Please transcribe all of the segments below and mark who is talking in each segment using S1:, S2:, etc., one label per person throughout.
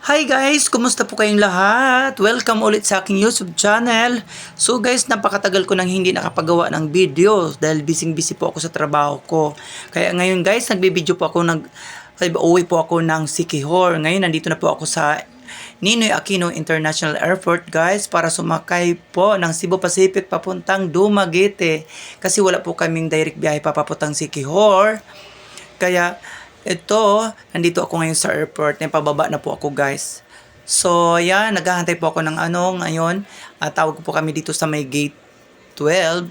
S1: Hi guys! Kumusta po kayong lahat? Welcome ulit sa aking YouTube channel. So guys, napakatagal ko nang hindi nakapagawa ng video dahil busy po ako sa trabaho ko. Kaya ngayon guys, nagbibideo po ako, uwi po ako ng Siquijor. Ngayon, nandito na po ako sa Ninoy Aquino International Airport guys para sumakay po ng Cebu Pacific papuntang Dumaguete. Kasi wala po kaming direct biyahe papuntang Siquijor. Kaya ito, nandito ako ngayon sa airport. Pababa na po ako guys. So, yan, naghahantay po ako ng ngayon. Tawag po kami dito sa may gate 12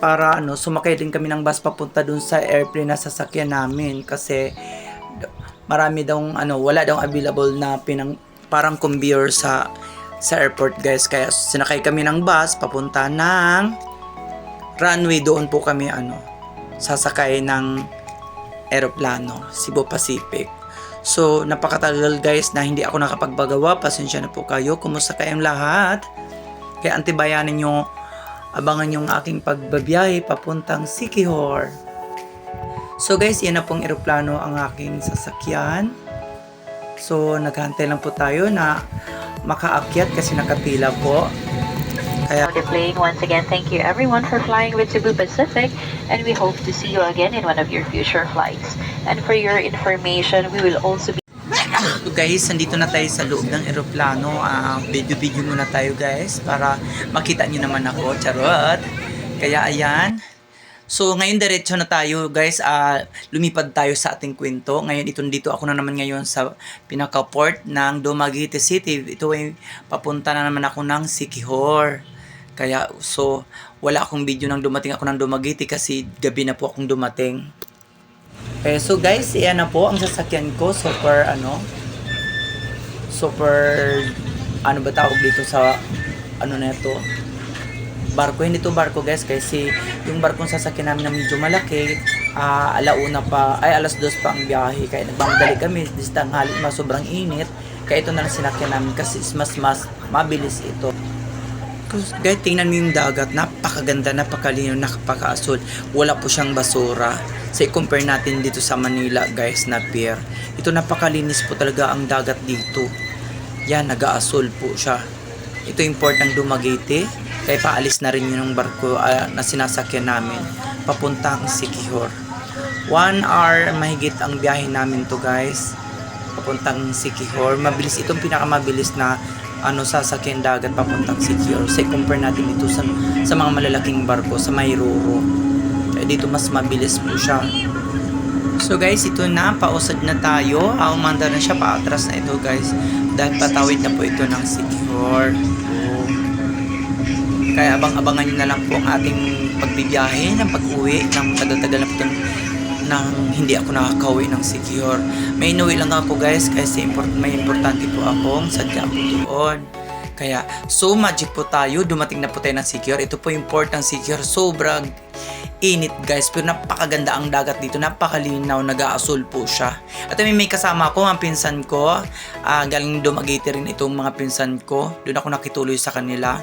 S1: para sumakay din kami ng bus papunta dun sa airplane na sasakyan namin kasi marami daw wala daw available na parang conveyor sa airport guys. Kaya sinakay kami ng bus papunta ng runway. Doon po kami sasakay ng eroplano, Cebu Pacific. So, napakatagal guys na hindi ako nakapagbagawa. Pasensya na po kayo. Kumusta kayong lahat? Kaya antibayanan nyo, abangan yung aking pagbabiyahe papuntang Siquijor. So guys, yan na pong eroplano ang aking sasakyan. So, naghantay lang po tayo na makaakyat kasi nakapila po.
S2: Kaya playing once again, thank you everyone for flying with Cebu Pacific, and we hope to see you again in one of your future flights. And for your information, we will also be...
S1: So guys, nandito na tayo sa loob ng eroplano. Video muna tayo guys para makita nyo naman ako. Charot! Kaya ayan. So ngayon diretso na tayo guys. Lumipad tayo sa ating kwento. Ngayon dito ako na naman ngayon sa pinaka-port ng Dumaguete City. Ito ay papunta na naman ako ng Siquijor. Kaya so wala akong video nang dumating ako ng Dumaguete kasi gabi na po akong dumating. Okay, so guys, iyan na po ang sasakyan ko. Super ba tawag dito sa na ito? Barko. Hindi to barko guys kasi yung barkong sasakyan namin na medyo malaki, alas 2 pa ang biyahe. Kaya nagmamadali kami. This tanghali, sobrang init. Kaya ito na lang sinakyan namin kasi mas mabilis ito. Guys, tingnan mo yung dagat. Napakaganda, napakalino, napakaasul. Wala po siyang basura. So, i-compare natin dito sa Manila, guys, na pier. Ito, napakalinis po talaga ang dagat dito. Yan, nag-aasul po siya. Ito yung port ng Dumaguete. Kaya paalis na rin yun ng barko na sinasakyan namin. Papuntang Siquijor. 1 hour mahigit ang biyahe namin to, guys. Papuntang Siquijor. Mabilis, itong pinakamabilis na sasakyan dagat papuntang Siquijor. So, compare natin ito sa mga malalaking barko sa Mayroro. Kaya dito mas mabilis po siya. So guys, ito na, pausad na tayo. Umanda na siya, paatras na ito guys. Dahil patawid na po ito ng Siquijor. Kaya abangan nyo na lang po ang ating pagbibiyahe ng pag-uwi ng tagal-tagal na po nang hindi ako nakakauwi ng Siquijor. May inuwi lang ako guys kasi may importante po akong sadya po doon. Kaya so magic po tayo, dumating na po tayo ng Siquijor. Ito po yung port ng Siquijor. Sobrang init guys, pero napakaganda ang dagat dito, napakalinaw, nag-aasul po siya. At may kasama ko, ang pinsan ko, galing Dumaguete rin itong mga pinsan ko. Doon ako nakituloy sa kanila.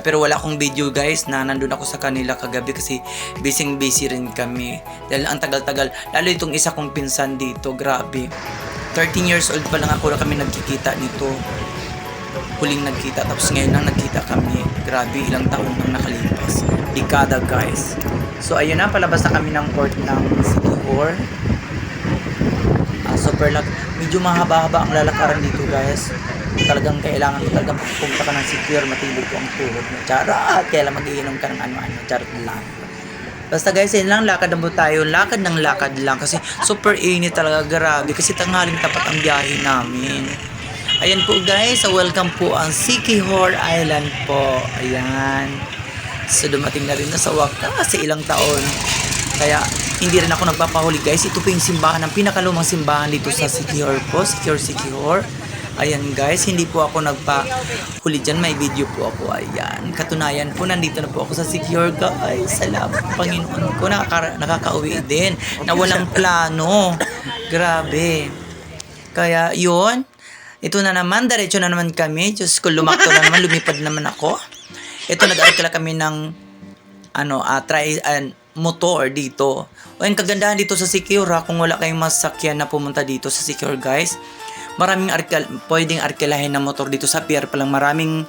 S1: Pero wala akong video guys na nandun ako sa kanila kagabi kasi busy rin kami. Dahil ang tagal-tagal, lalo itong isa kong pinsan dito, grabe. 13 years old pa lang ako na kami nagkikita nito. Huling nagkita, tapos ngayon lang nagkita kami. Grabe, ilang taon nang nakalipas. Dekada guys. So ayun na, palabas na kami ng port ng Siquijor. Super medyo mahaba-haba ang lalakaran dito guys. Talagang kailangan mo talagang pupunta ka ng Siquijor, matibig po ang tuhod mo. Charot! Kaya lang mag-iinom ka ng charot lang. Basta guys, yun lang, lakad na po tayo. Lakad lang kasi super init talaga, grabe. Kasi tanghaling tapat ang biyahe namin. Ayan po guys, welcome po ang Siquijor Island po. Ayan. So dumating na rin na sa wakas sa ilang taon. Kaya hindi rin ako nagpapahuli guys. Ito po yung simbahan, ang pinakalumang simbahan dito sa Siquijor po. Siquijor. Ayan guys, hindi po ako nagpahuli dyan. May video po ako. Ayan. Katunayan po, nandito na po ako sa Siquijor guys. Salamat Panginoon ko. Nakakauwi din. Na walang plano. Grabe. Kaya yun. Ito na naman. Diretso na naman kami. Diyos ko, lumakto na naman. Lumipad naman ako. Ito, nag-arkila kami ng motor dito. O yung kagandahan dito sa Siquijor, kung wala kayong masakyan na pumunta dito sa Siquijor guys, maraming pwedeng arkilahin ng motor dito sa pier pa lang. Maraming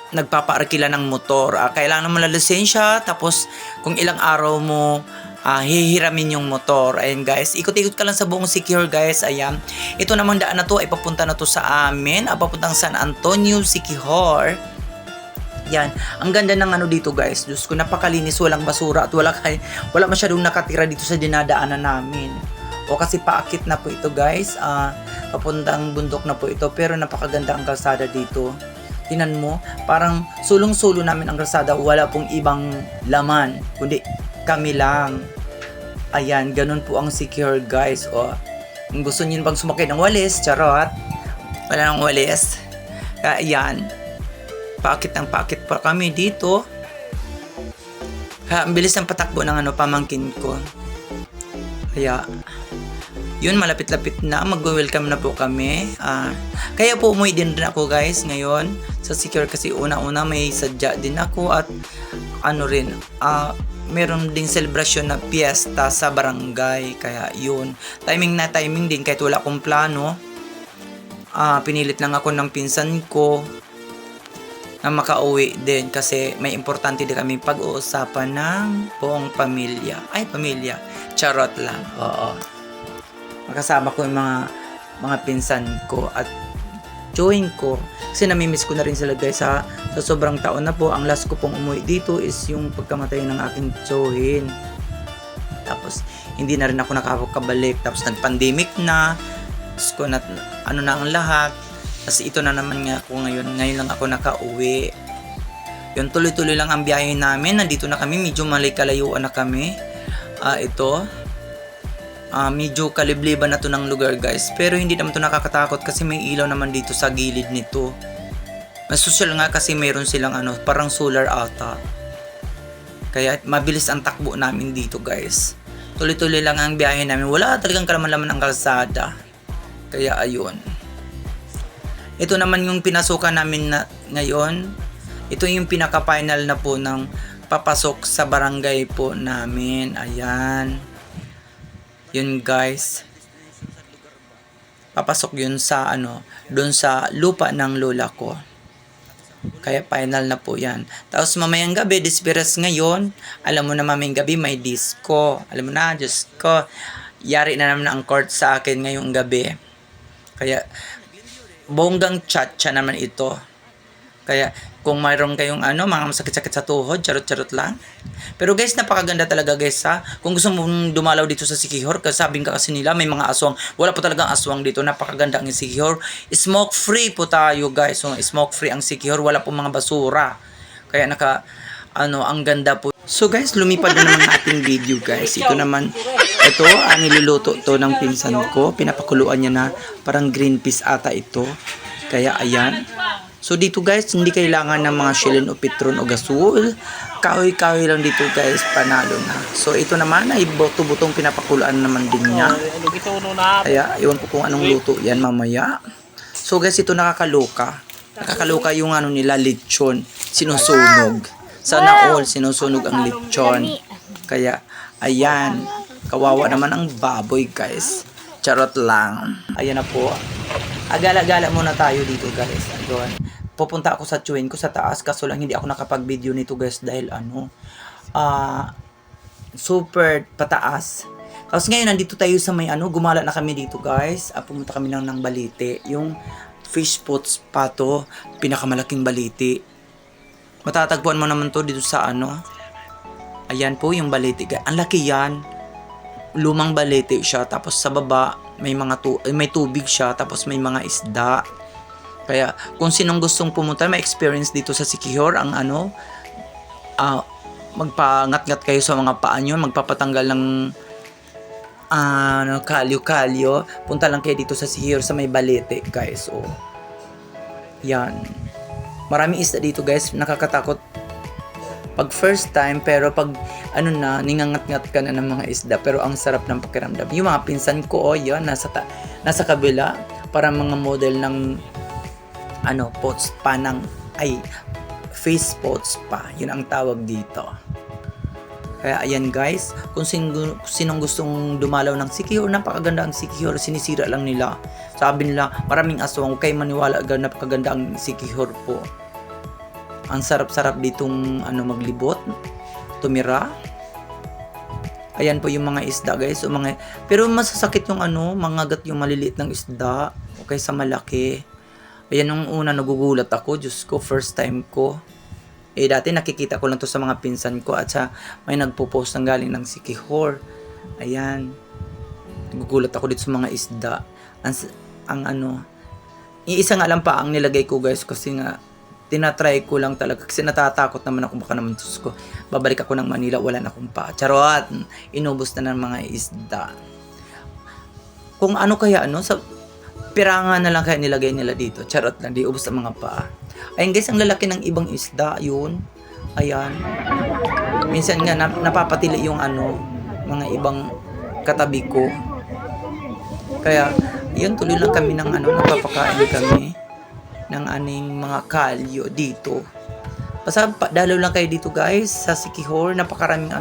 S1: nagpapaarkila ng motor. Kailangan mo na lisensya, tapos kung ilang araw mo hihiramin yung motor. Ayan guys, ikot-ikot ka lang sa buong Siquijor guys. Ayan, ito namang daan na to ay papunta na to sa amin, papuntang San Antonio, Siquijor. Yan, ang ganda ng dito guys. Diyos ko, napakalinis, walang basura at wala masyadong nakatira dito sa dinadaanan namin. O kasi paakit na po ito guys, papuntang bundok na po ito, pero napakaganda ang kalsada dito. Tinan mo, parang sulong-sulo namin ang kalsada, wala pong ibang laman, kundi kami lang. Ayan, ganun po ang Siquijor guys. O, kung gusto niyo bang sumakay ng walis, charot, wala nang walis. Ayan, paakit pa kami dito. Ang bilis ng patakbo ng pamangkin ko. Kaya yun, malapit-lapit na, mag-welcome na po kami. Kaya po umuwi din ako guys ngayon sa Siquijor kasi una-una may sadya din ako at meron ding celebration na piyesta sa barangay. Kaya yun, timing din kahit wala akong plano. Pinilit lang ako ng pinsan ko na makauwi din kasi may importante din kami pag-uusapan ng buong pamilya. Pamilya, charot lang. Oo, makasama ko yung mga pinsan ko at join ko kasi namimiss ko na rin sila guys. Sa sobrang taon na po, ang last ko pong umuwi dito is yung pagkamatay ng aking tsuhin. Tapos hindi na rin ako nakakabalik, tapos nag-pandemic na, tapos na ang lahat. Tapos ito na naman nga ako ngayon lang ako nakauwi. Yun, tuloy-tuloy lang ang biyahe namin. Nandito na kami, medyo kalayuan na kami. Medyo kalibliban na to ng lugar guys, pero hindi naman to nakakatakot kasi may ilaw naman dito sa gilid nito. Mas social nga kasi mayroon silang parang solar ata, kaya mabilis ang takbo namin dito guys. Tuloy-tuloy lang ang biyahe namin, wala talagang kalaman-laman ang kalsada. Kaya ayun, ito naman yung pinasukan namin ngayon. Ito yung pinaka-final na po ng papasok sa barangay po namin. Ayan, yun guys, papasok yun sa doon sa lupa ng lola ko. Kaya final na po yan. Tapos mamayang gabi, disperas ngayon, alam mo na mamayang gabi may disco. Alam mo na, Diyos ko, yari na naman ang court sa akin ngayong gabi. Kaya bonggang chat-cha naman ito. Kaya kung mayroon kayong mga masakit-sakit sa tuhod, charot-charot lang. Pero guys, napakaganda talaga guys ha. Kung gusto mong dumalaw dito sa Siquijor, sabing ka kasi nila may mga aswang. Wala po talagang aswang dito. Napakaganda ang Siquijor. Smoke free po tayo guys. So, smoke free ang Siquijor. Wala po mga basura. Kaya ang ganda po. So guys, lumipad na naman ating video guys. Ito niluluto to ng pinsan ko. Pinapakuluan niya na parang green peas ata ito. Kaya ayan. So dito guys, hindi kailangan ng mga shilin o pitron o gasol. Kahoy-kahoy lang dito guys, panalo na. So ito naman ay buto-butong pinapakuluan naman din niya. Kaya iwan ko kung anong luto yan mamaya. So guys, ito nakakaloka. Nakakaloka yung nila, lechon. Sinusunog. Sana all sinusunog ang lechon. Kaya ayan, kawawa naman ang baboy guys. Charot lang. Ayan na po. Agala-gala muna tayo dito guys. Ayun. Pupunta ako sa tsuhin ko sa taas, kaso lang hindi ako nakapag-video nito guys dahil super pataas. Tapos ngayon nandito tayo sa may gumala na kami dito guys. Pumunta kami lang ng Balite. Yung fish pots pa to, pinakamalaking Balite. Matatagpuan mo naman to dito sa ayan po yung Balite. Ang laki yan. Lumang Balite siya, tapos sa baba may tubig siya, tapos may mga isda. Kaya kung sinong gustong pumunta, may experience dito sa Siquijor, ang magpangat-ngat kayo sa mga paa nyo, magpapatanggal ng kalyo-kalyo, punta lang kayo dito sa Siquijor sa may Balete guys. Yan, maraming isda dito guys, nakakatakot pag first time, pero pag ningangat-ngat ka na ng mga isda, pero ang sarap ng pakiramdam. Yung mga pinsan ko yan nasa kabila, para mga model ng pots pa face pots pa, yun ang tawag dito. Kaya ayan guys, kung sinong gustong dumalaw ng Siquijor, napakaganda ang Siquijor, sinisira lang nila. Sabi nila, maraming aswang, huwag kayo maniwala, napakaganda ang Siquijor po. Ang sarap-sarap ditong maglibot, tumira. Ayan po yung mga isda guys, pero masasakit yung mangagat yung maliliit ng isda, o kaysa malaki. Ayan nung una nagugulat ako, Diyos ko, first time ko. Dati nakikita ko lang to sa mga pinsan ko at sa may nagpo-post ng galing ng Siquijor. Ayan. Nagugulat ako dito sa mga isda. Iisa nga lang pa ang nilagay ko guys kasi nga tinatry ko lang talaga kasi natatakot naman ako baka naman Diyos ko. Babalik ako ng Manila, wala na akong pa. Charot! Inubos na ng mga isda. Kung kaya sa pirangan na lang kaya nilagay nila dito. Charot lang, di ubos ang mga paa. Ayun guys, ang lalaki ng ibang isda, yun. Ayan. Minsan nga, napapatili yung mga ibang katabi ko. Kaya, yun, tuloy lang kami ng napapakain kami ng aning mga kalyo dito. Basta dalaw lang kayo dito guys, sa Siquijor, napakaraming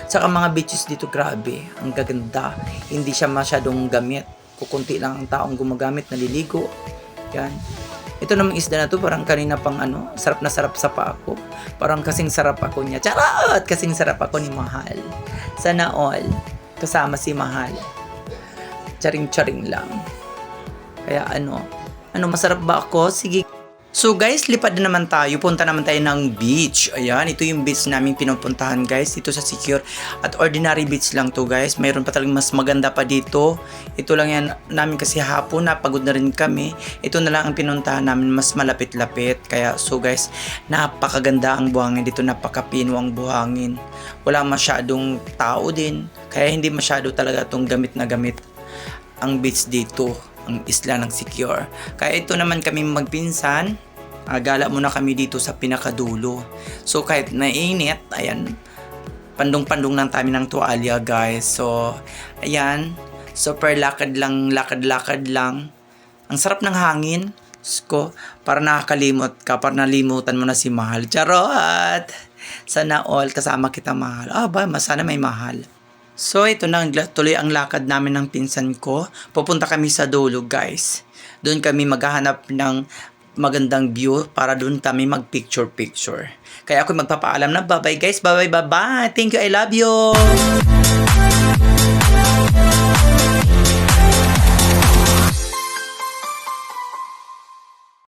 S1: saka mga beaches dito, grabe. Ang gaganda. Hindi siya masyadong gamit. Kukunti lang ang taong gumagamit, naliligo. Yan. Ito namang isda na to, parang kanina pang sarap na sarap sa paa ko. Parang kasing sarap ako niya. Charot! Kasing sarap ako ni Mahal. Sana all. Kasama si Mahal. Charing-charing lang. Kaya masarap ba ako? Sige. So guys, lipad na naman tayo. Punta naman tayo ng beach. Ayan, ito yung beach namin pinupuntahan guys. Dito sa Siquijor. At ordinary beach lang to guys. Mayroon pa talagang mas maganda pa dito. Ito lang yan namin kasi hapon. Napagod na rin kami. Ito na lang ang pinuntahan namin. Mas malapit-lapit. Kaya so guys, napakaganda ang buhangin dito. Napakapino ang buhangin. Wala masyadong tao din. Kaya hindi masyado talaga itong gamit na gamit ang beach dito. Ang isla ng Siquijor. Kaya ito naman kami magpinsan, gala muna kami dito sa pinakadulo. So kahit nainit, ayan, pandong-pandong lang tayo ng tuwalya guys. So ayan, super lakad lang. Ang sarap ng hangin. Ko, para nakakalimot ka, para nalimutan mo na si Mahal. Charot! Sana all kasama kita Mahal. Sana may Mahal. So, ito na, tuloy ang lakad namin ng pinsan ko. Pupunta kami sa dulo, guys. Doon kami maghahanap ng magandang view para doon kami mag-picture-picture. Kaya ako magpapaalam na, bye-bye guys, bye-bye. Thank you, I love you!